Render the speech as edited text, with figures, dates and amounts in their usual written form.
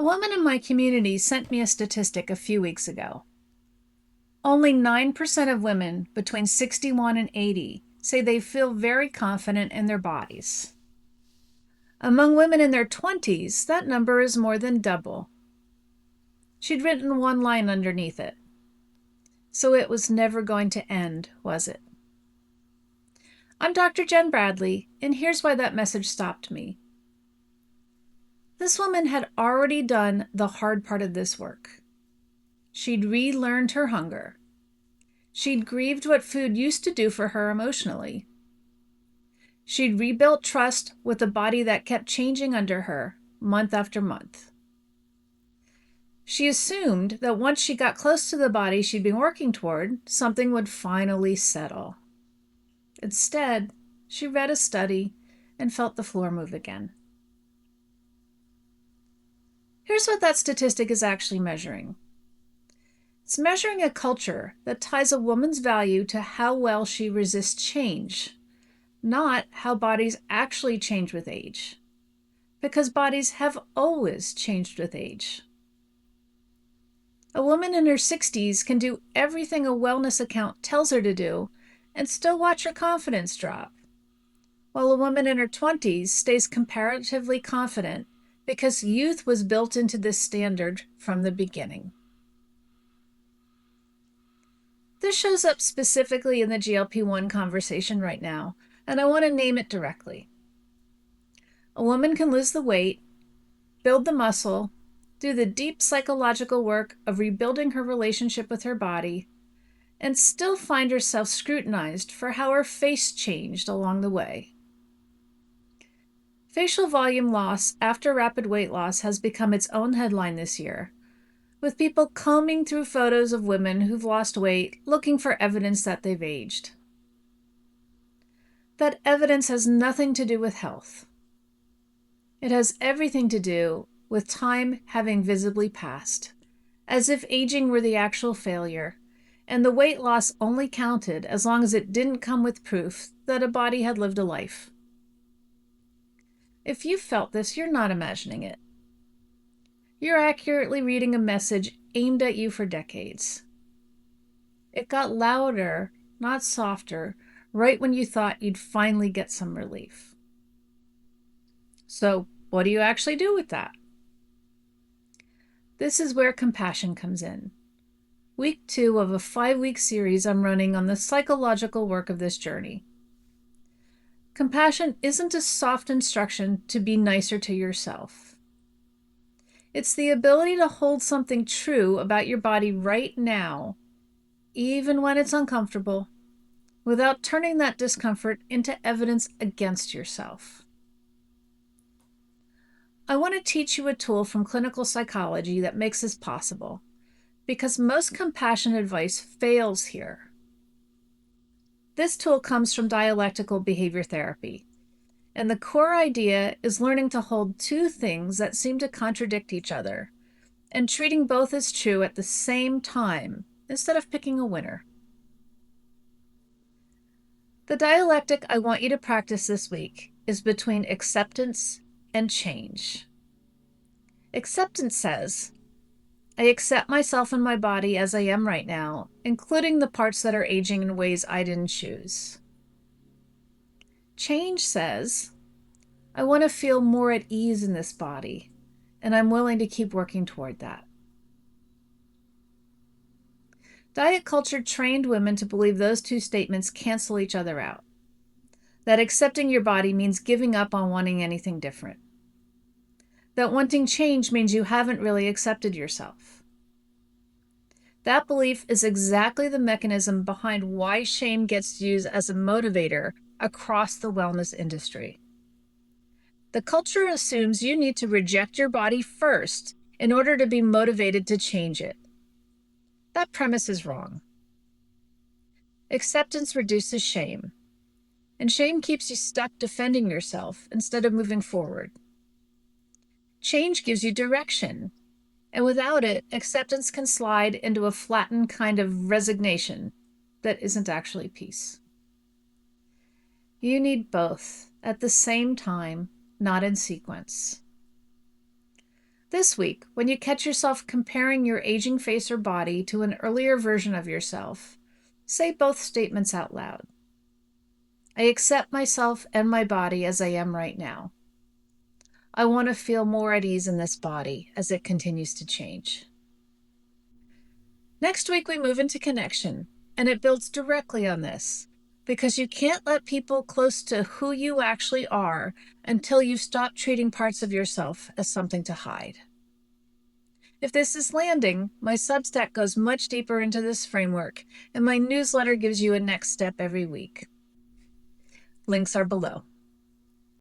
A woman in my community sent me a statistic a few weeks ago. Only 9% of women between 61 and 80 say they feel very confident in their bodies. Among women in their 20s, that number is more than double. She'd written one line underneath it. So it was never going to end, was it? I'm Dr. Jen Bradley, and here's why that message stopped me. This woman had already done the hard part of this work. She'd relearned her hunger. She'd grieved what food used to do for her emotionally. She'd rebuilt trust with a body that kept changing under her month after month. She assumed that once she got close to the body she'd been working toward, something would finally settle. Instead, she read a study and felt the floor move again. Here's what that statistic is actually measuring. It's measuring a culture that ties a woman's value to how well she resists change, not how bodies actually change with age, because bodies have always changed with age. A woman in her 60s can do everything a wellness account tells her to do and still watch her confidence drop, while a woman in her 20s stays comparatively confident because youth was built into this standard from the beginning. This shows up specifically in the GLP-1 conversation right now, and I want to name it directly. A woman can lose the weight, build the muscle, do the deep psychological work of rebuilding her relationship with her body, and still find herself scrutinized for how her face changed along the way. Facial volume loss after rapid weight loss has become its own headline this year, with people combing through photos of women who've lost weight looking for evidence that they've aged. That evidence has nothing to do with health. It has everything to do with time having visibly passed, as if aging were the actual failure, and the weight loss only counted as long as it didn't come with proof that a body had lived a life. If you felt this, you're not imagining it. You're accurately reading a message aimed at you for decades. It got louder, not softer, right when you thought you'd finally get some relief. So, what do you actually do with that? This is where compassion comes in. Week 2 of a 5-week series I'm running on the psychological work of this journey. Compassion isn't a soft instruction to be nicer to yourself. It's the ability to hold something true about your body right now, even when it's uncomfortable, without turning that discomfort into evidence against yourself. I want to teach you a tool from clinical psychology that makes this possible, because most compassion advice fails here. This tool comes from dialectical behavior therapy, and the core idea is learning to hold two things that seem to contradict each other and treating both as true at the same time instead of picking a winner. The dialectic I want you to practice this week is between acceptance and change. Acceptance says, I accept myself and my body as I am right now, including the parts that are aging in ways I didn't choose. Change says, I want to feel more at ease in this body, and I'm willing to keep working toward that. Diet culture trained women to believe those two statements cancel each other out, that accepting your body means giving up on wanting anything different, that wanting change means you haven't really accepted yourself. That belief is exactly the mechanism behind why shame gets used as a motivator across the wellness industry. The culture assumes you need to reject your body first in order to be motivated to change it. That premise is wrong. Acceptance reduces shame, and shame keeps you stuck defending yourself instead of moving forward. Change gives you direction, and without it, acceptance can slide into a flattened kind of resignation that isn't actually peace. You need both at the same time, not in sequence. This week, when you catch yourself comparing your aging face or body to an earlier version of yourself, say both statements out loud. I accept myself and my body as I am right now. I want to feel more at ease in this body as it continues to change. Next week, we move into connection, and it builds directly on this, because you can't let people close to who you actually are until you stop treating parts of yourself as something to hide. If this is landing, my Substack goes much deeper into this framework, and my newsletter gives you a next step every week. Links are below.